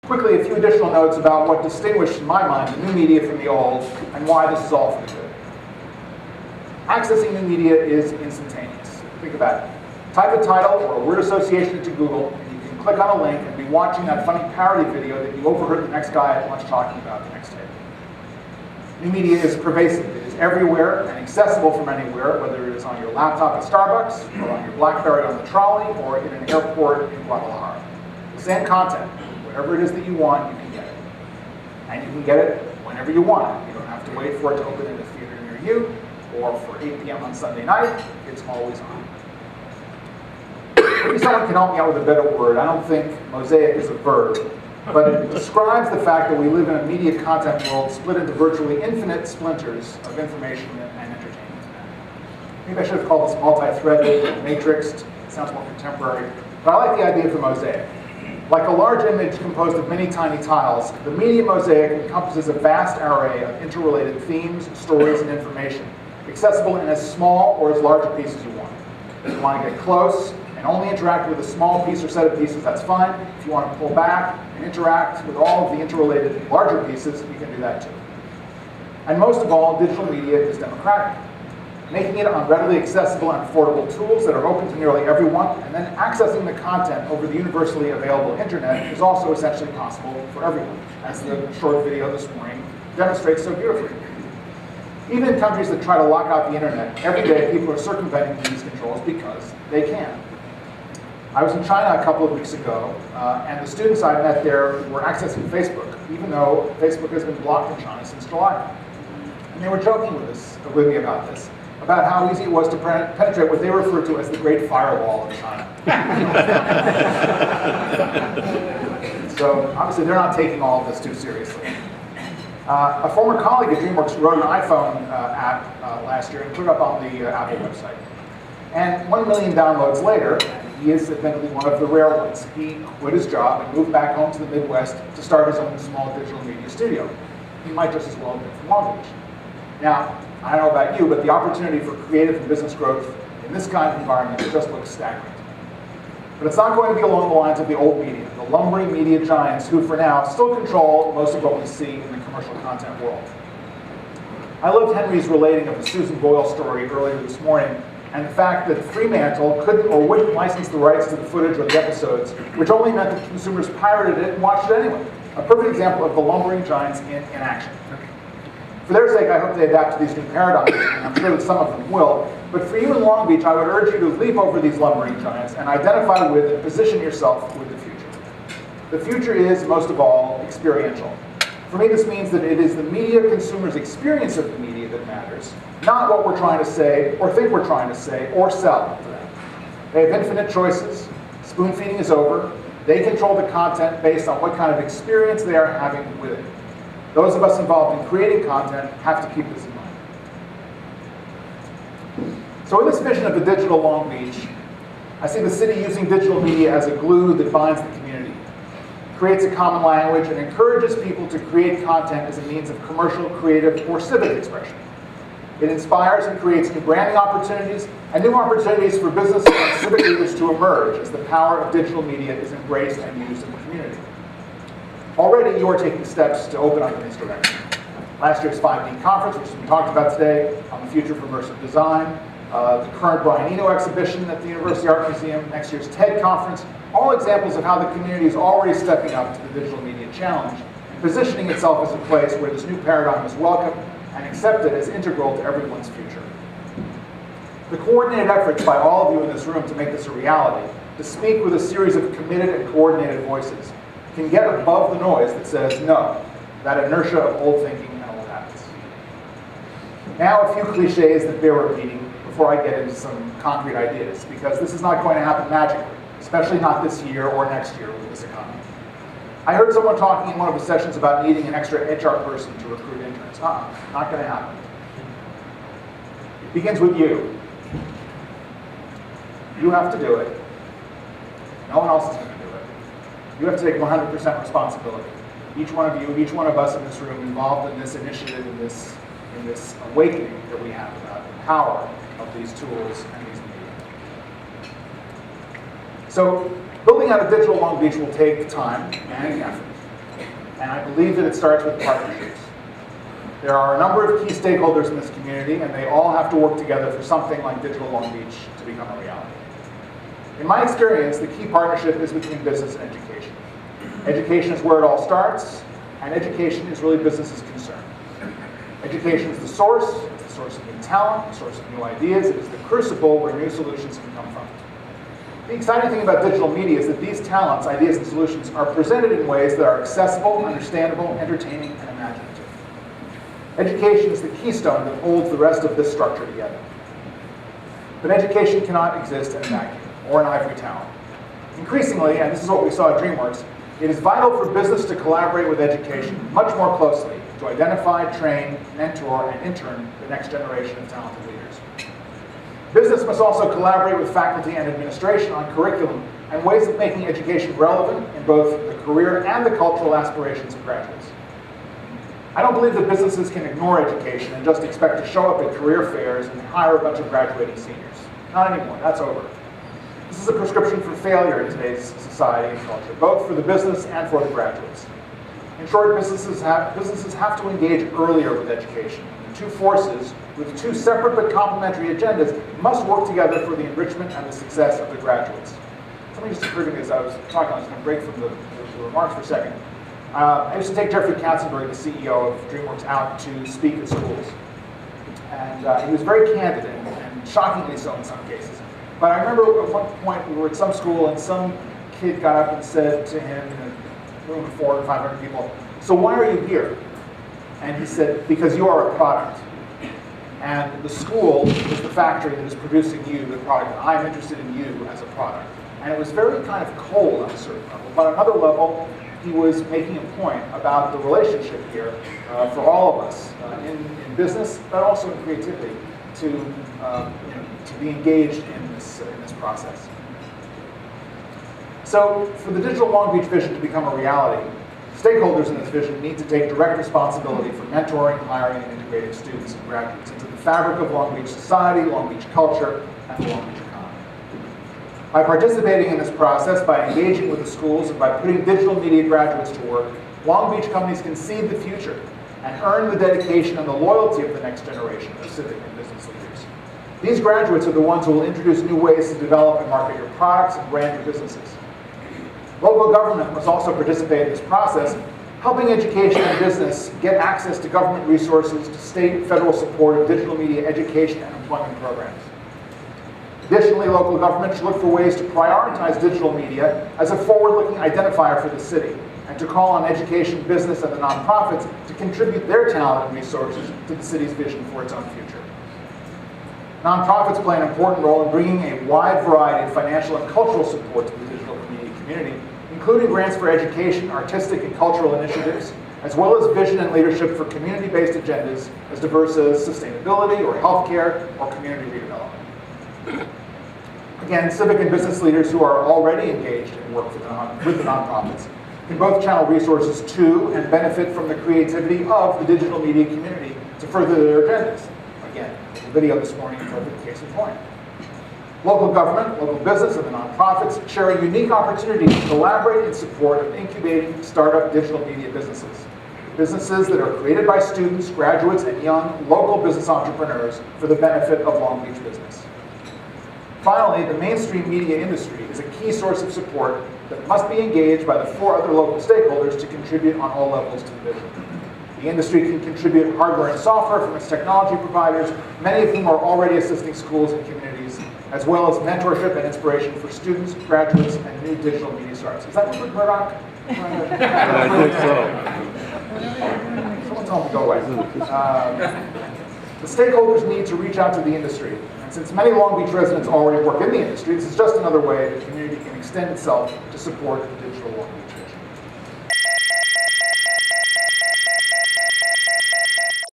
Quickly, a few additional notes about what distinguished, in my mind, the new media from the old, and why this is all for the good. Accessing new media is instantaneous. Think about it. Type a title or a word association into Google, and you can click on a link and be watching that funny parody video that you overheard the next guy at lunch talking about the next day. New media is pervasive. It is everywhere and accessible from anywhere, whether it is on your laptop at Starbucks, or on your BlackBerry on the trolley, or in an airport in Guadalajara. The same content. Whatever it is that you want, you can get it. And you can get it whenever you want it. You don't have to wait for it to open in a theater near you, or for 8 p.m. on Sunday night. It's always on. Maybe someone can help me out with a better word. I don't think mosaic is a verb, but it describes the fact that we live in a media content world split into virtually infinite splinters of information and entertainment. Maybe I should have called this multi-threaded, matrixed. It sounds more contemporary. But I like the idea of the mosaic. Like a large image composed of many tiny tiles, the media mosaic encompasses a vast array of interrelated themes, stories, and information, accessible in as small or as large a piece as you want. If you want to get close and only interact with a small piece or set of pieces, that's fine. If you want to pull back and interact with all of the interrelated larger pieces, you can do that too. And most of all, digital media is democratic, making it on readily accessible and affordable tools that are open to nearly everyone, and then accessing the content over the universally available internet is also essentially possible for everyone, as the short video this morning demonstrates so beautifully. Even in countries that try to lock out the internet, every day people are circumventing these controls because they can. I was in China a couple of weeks ago, and the students I met there were accessing Facebook, even though Facebook has been blocked in China since July. And they were joking with me about this, about how easy it was to penetrate what they refer to as the Great Firewall of China. So obviously they're not taking all of this too seriously. A former colleague at DreamWorks wrote an iPhone app last year and put it up on the Apple website. And 1 million downloads later, he is admittedly one of the rare ones. He quit his job and moved back home to the Midwest to start his own small digital media studio. He might just as well have been from Long Beach. Now, I don't know about you, but the opportunity for creative and business growth in this kind of environment just looks staggering. But it's not going to be along the lines of the old media, the lumbering media giants who, for now, still control most of what we see in the commercial content world. I loved Henry's relating of the Susan Boyle story earlier this morning, and the fact that Fremantle couldn't or wouldn't license the rights to the footage or the episodes, which only meant that consumers pirated it and watched it anyway. A perfect example of the lumbering giants in action. For their sake, I hope they adapt to these new paradigms, and I'm sure that some of them will. But for you in Long Beach, I would urge you to leap over these lumbering giants and identify with and position yourself with the future. The future is, most of all, experiential. For me, this means that it is the media consumer's experience of the media that matters, not what we're trying to say, or think we're trying to say, or sell to them. They have infinite choices. Spoon feeding is over. They control the content based on what kind of experience they are having with it. Those of us involved in creating content have to keep this in mind. So in this vision of the digital Long Beach, I see the city using digital media as a glue that binds the community, creates a common language, and encourages people to create content as a means of commercial, creative, or civic expression. It inspires and creates new branding opportunities and new opportunities for business and civic leaders to emerge as the power of digital media is embraced and used in the community. Already, you are taking steps to open up in this direction. Last year's 5D conference, which has been talked about today, on the future of immersive design, the current Brian Eno exhibition at the University Art Museum, next year's TED conference, all examples of how the community is already stepping up to the digital media challenge and positioning itself as a place where this new paradigm is welcome and accepted as integral to everyone's future. The coordinated efforts by all of you in this room to make this a reality, to speak with a series of committed and coordinated voices, can get above the noise that says no, that inertia of old thinking and old habits. Now a few cliches that bear repeating before I get into some concrete ideas, because this is not going to happen magically, especially not this year or next year with this economy. I heard someone talking in one of the sessions about needing an extra HR person to recruit interns. Not going to happen. It begins with you. You have to do it. No one else is going to do it. You have to take 100% responsibility. Each one of you, each one of us in this room involved in this initiative, in this awakening that we have about the power of these tools and these media. So Building out a digital Long Beach will take time and effort, and I believe that it starts with partnerships. There are a number of key stakeholders in this community, and they all have to work together for something like Digital Long Beach to become a reality. In my experience, the key partnership is between business and education. Education is where it all starts, and education is really business's concern. Education is the source, it's the source of new talent, the source of new ideas, it is the crucible where new solutions can come from. The exciting thing about digital media is that these talents, ideas, and solutions are presented in ways that are accessible, understandable, entertaining, and imaginative. Education is the keystone that holds the rest of this structure together. But education cannot exist in a vacuum or an ivory tower. Increasingly, and this is what we saw at DreamWorks, it is vital for business to collaborate with education much more closely to identify, train, mentor, and intern the next generation of talented leaders. Business must also collaborate with faculty and administration on curriculum and ways of making education relevant in both the career and the cultural aspirations of graduates. I don't believe that businesses can ignore education and just expect to show up at career fairs and hire a bunch of graduating seniors. Not anymore, that's over. This is a prescription for failure in today's society and culture, both for the business and for the graduates. In short, businesses have to engage earlier with education. The two forces, with two separate but complementary agendas, must work together for the enrichment and the success of the graduates. Something just occurred to me as I was talking, I was going to break from the remarks for a second. I used to take Jeffrey Katzenberg, the CEO of DreamWorks, out to speak at schools. And he was very candid and shockingly so in some cases. But I remember at one point we were at some school and some kid got up and said to him in a room of 400 or 500 people, "So why are you here?" And he said, "Because you are a product. And the school is the factory that is producing you, the product. And I'm interested in you as a product." And it was very kind of cold on a certain level. But on another level, he was making a point about the relationship here for all of us in business, but also in creativity, to be engaged in this process. So, for the Digital Long Beach vision to become a reality, stakeholders in this vision need to take direct responsibility for mentoring, hiring, and integrating students and graduates into the fabric of Long Beach society, Long Beach culture, and the Long Beach economy. By participating in this process, by engaging with the schools, and by putting digital media graduates to work, Long Beach companies can see the future and earn the dedication and the loyalty of the next generation of civic and business leaders. These graduates are the ones who will introduce new ways to develop and market your products and brand your businesses. Local government must also participate in this process, helping education and business get access to government resources, to state and federal support of digital media education and employment programs. Additionally, local government should look for ways to prioritize digital media as a forward-looking identifier for the city, and to call on education, business, and the nonprofits to contribute their talent and resources to the city's vision for its own future. Nonprofits play an important role in bringing a wide variety of financial and cultural support to the digital media community, including grants for education, artistic, and cultural initiatives, as well as vision and leadership for community-based agendas as diverse as sustainability or healthcare or community redevelopment. Again, civic and business leaders who are already engaged in work with the nonprofits can both channel resources to and benefit from the creativity of the digital media community to further their agendas. Again, the video this morning is a case in point. Local government, local business, and the nonprofits share a unique opportunity to collaborate in support of incubating startup digital media businesses. Businesses that are created by students, graduates, and young local business entrepreneurs for the benefit of Long Beach business. Finally, the mainstream media industry is a key source of support that must be engaged by the 4 other local stakeholders to contribute on all levels to the vision. The industry can contribute hardware and software from its technology providers, many of whom are already assisting schools and communities, as well as mentorship and inspiration for students, graduates, and new digital media startups. Is that Rupert Murdoch? I think so. Someone tell him to go away. The stakeholders need to reach out to the industry. And since many Long Beach residents already work in the industry, this is just another way the community can extend itself to support the digital Long Beach.